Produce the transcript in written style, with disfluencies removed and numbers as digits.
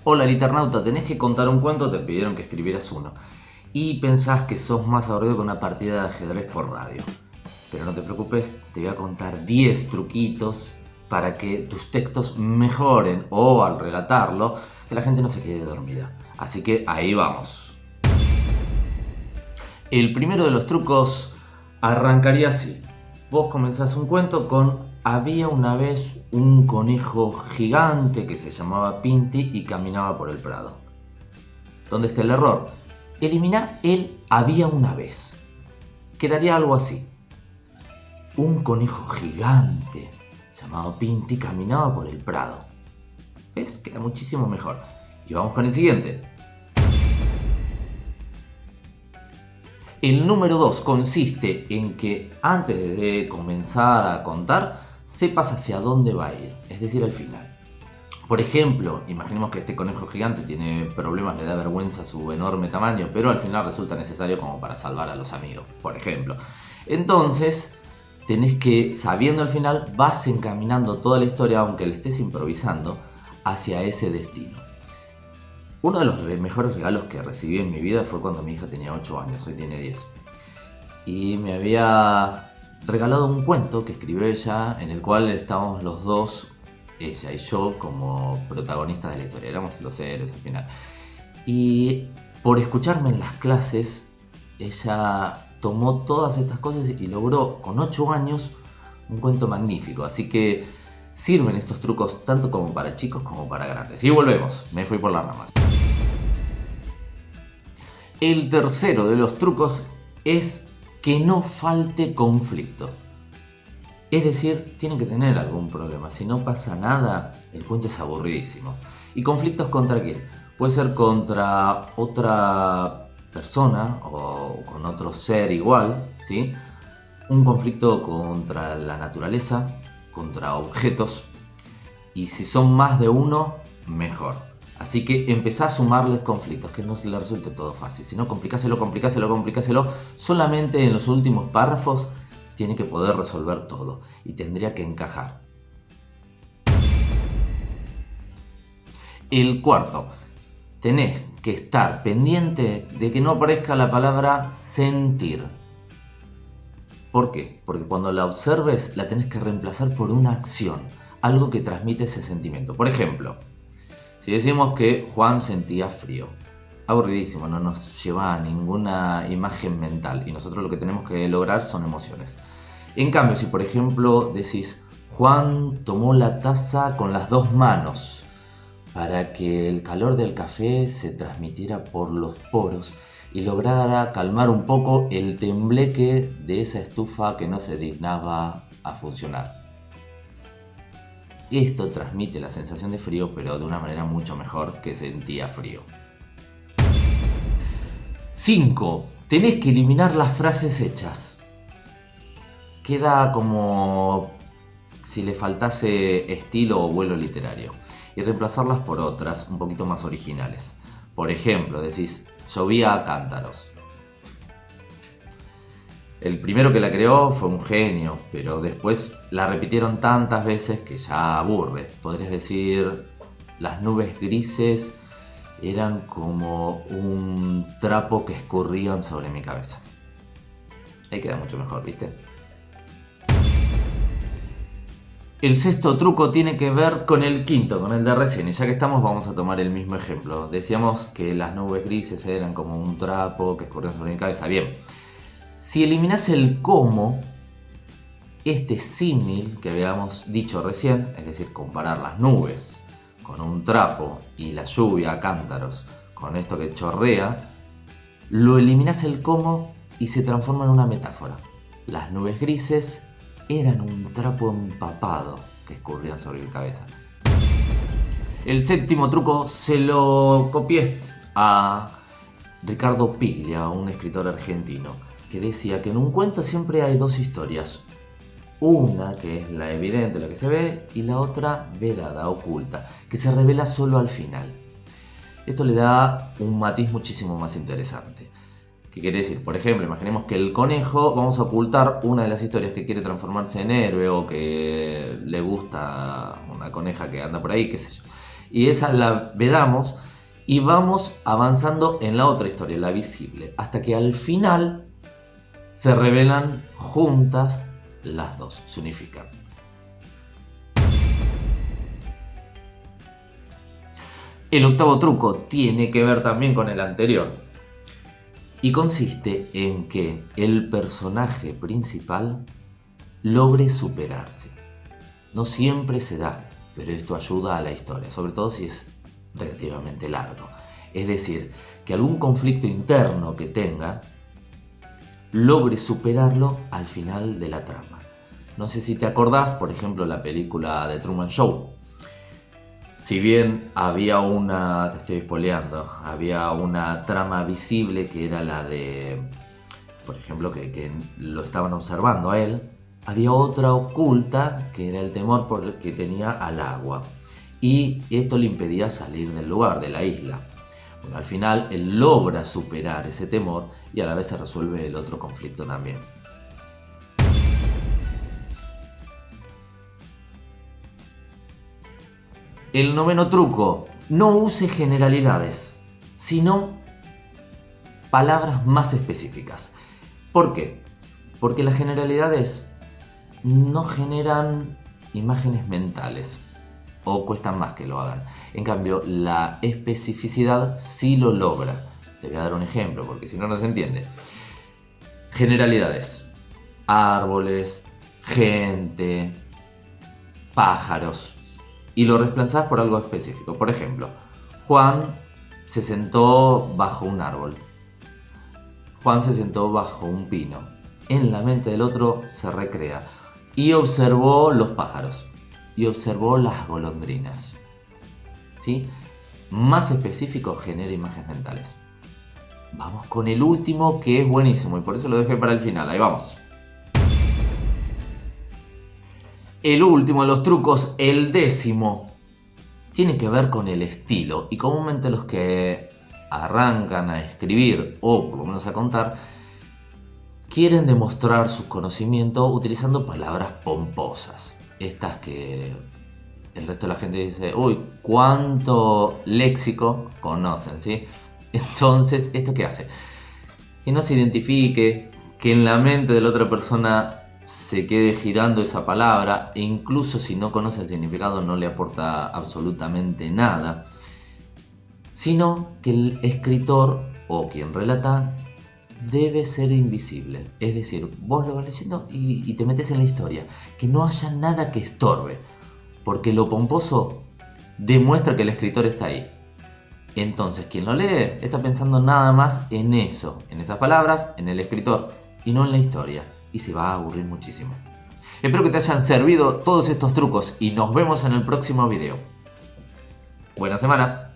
Hola, Liternauta, tenés que contar un cuento, te pidieron que escribieras uno. Y pensás que sos más aburrido que una partida de ajedrez por radio. Pero no te preocupes, te voy a contar 10 truquitos para que tus textos mejoren o al relatarlo, que la gente no se quede dormida. Así que ahí vamos. El primero de los trucos arrancaría así. Vos comenzás un cuento con: había una vez un conejo gigante que se llamaba Pinti y caminaba por el prado. ¿Dónde está el error? Elimina el había una vez. Quedaría algo así: un conejo gigante llamado Pinti caminaba por el prado. ¿Ves? Queda muchísimo mejor. Y vamos con el siguiente. El número 2 consiste en que antes de comenzar a contar, sepas hacia dónde va a ir, es decir, al final. Por ejemplo, imaginemos que este conejo gigante tiene problemas, le da vergüenza su enorme tamaño, pero al final resulta necesario como para salvar a los amigos, por ejemplo. Entonces, tenés que, sabiendo el final, vas encaminando toda la historia, aunque le estés improvisando, hacia ese destino. Uno de los mejores regalos que recibí en mi vida fue cuando mi hija tenía 8 años, hoy tiene 10. Y me había regalado un cuento que escribió ella, en el cual estábamos los dos, ella y yo, como protagonistas de la historia. Éramos los héroes al final. Y por escucharme en las clases, ella tomó todas estas cosas y logró, con 8 años, un cuento magnífico. Así que sirven estos trucos tanto como para chicos como para grandes. Y volvemos, me fui por las ramas. El tercero de los trucos es que no falte conflicto. Es decir, tienen que tener algún problema. Si no pasa nada, el cuento es aburridísimo. ¿Y conflictos contra quién? Puede ser contra otra persona o con otro ser igual, ¿sí? Un conflicto contra la naturaleza, contra objetos. Y si son más de uno, mejor. Así que empezá a sumarles conflictos, que no se le resulte todo fácil. Si no, complicáselo. Solamente en los últimos párrafos tiene que poder resolver todo y tendría que encajar. El cuarto, tenés que estar pendiente de que no aparezca la palabra sentir. ¿Por qué? Porque cuando la observes la tenés que reemplazar por una acción, algo que transmite ese sentimiento. Por ejemplo, si decimos que Juan sentía frío, aburridísimo, no nos lleva a ninguna imagen mental y nosotros lo que tenemos que lograr son emociones. En cambio, si por ejemplo decís Juan tomó la taza con las 2 manos para que el calor del café se transmitiera por los poros y lograra calmar un poco el tembleque de esa estufa que no se dignaba a funcionar. Esto transmite la sensación de frío, pero de una manera mucho mejor que sentía frío. 5. Tenés que eliminar las frases hechas. Queda como si le faltase estilo o vuelo literario. Y reemplazarlas por otras un poquito más originales. Por ejemplo, decís, llovía a cántaros. El primero que la creó fue un genio, pero después la repitieron tantas veces que ya aburre. Podrías decir, las nubes grises eran como un trapo que escurrían sobre mi cabeza. Ahí queda mucho mejor, ¿viste? El sexto truco tiene que ver con el quinto, con el de recién, y ya que estamos vamos a tomar el mismo ejemplo. Decíamos que las nubes grises eran como un trapo que escurrían sobre mi cabeza. Bien. Si eliminás el cómo, este símil que habíamos dicho recién, es decir, comparar las nubes con un trapo y la lluvia a cántaros con esto que chorrea, lo eliminás el cómo y se transforma en una metáfora. Las nubes grises eran un trapo empapado que escurrían sobre mi cabeza. El séptimo truco se lo copié a Ricardo Piglia, un escritor argentino, que decía que en un cuento siempre hay 2 historias. Una que es la evidente, la que se ve, y la otra vedada, oculta, que se revela solo al final. Esto le da un matiz muchísimo más interesante. ¿Qué quiere decir? Por ejemplo, imaginemos que el conejo, vamos a ocultar una de las historias que quiere transformarse en héroe o que le gusta una coneja que anda por ahí, qué sé yo. Y esa la vedamos y vamos avanzando en la otra historia, la visible, hasta que al final se revelan juntas las dos, se unifican. El octavo truco tiene que ver también con el anterior y consiste en que el personaje principal logre superarse. No siempre se da, pero esto ayuda a la historia, sobre todo si es relativamente largo. Es decir, que algún conflicto interno que tenga logre superarlo al final de la trama. No sé si te acordás, por ejemplo, la película de Truman Show. Si bien había te estoy spoileando, había una trama visible que era la de, por ejemplo, que lo estaban observando a él, había otra oculta que era el temor que tenía al agua. Y esto le impedía salir del lugar, de la isla. Bueno, al final él logra superar ese temor y a la vez se resuelve el otro conflicto también. El noveno truco, no use generalidades, sino palabras más específicas. ¿Por qué? Porque las generalidades no generan imágenes mentales o cuestan más que lo hagan. En cambio, la especificidad sí lo logra. Te voy a dar un ejemplo porque si no, no se entiende. Generalidades: árboles, gente, pájaros. Y lo reemplazás por algo específico. Por ejemplo, Juan se sentó bajo un árbol. Juan se sentó bajo un pino. En la mente del otro se recrea y observó los pájaros y observó las golondrinas. ¿Sí? Más específico genera imágenes mentales. Vamos con el último, que es buenísimo y por eso lo dejé para el final. Ahí vamos. El último de los trucos, el décimo, tiene que ver con el estilo. Y comúnmente los que arrancan a escribir o por lo menos a contar quieren demostrar su conocimiento utilizando palabras pomposas. Estas que el resto de la gente dice, uy, cuánto léxico conocen, ¿sí? Entonces, ¿esto qué hace? Que no se identifique, que en la mente de la otra persona se quede girando esa palabra e incluso si no conoce el significado no le aporta absolutamente nada, sino que el escritor o quien relata debe ser invisible. Es decir, vos lo vas leyendo y te metes en la historia, que no haya nada que estorbe, porque lo pomposo demuestra que el escritor está ahí. Entonces quien lo lee está pensando nada más en eso, en esas palabras, en el escritor y no en la historia, y se va a aburrir muchísimo. Espero que te hayan servido todos estos trucos y nos vemos en el próximo video. Buena semana.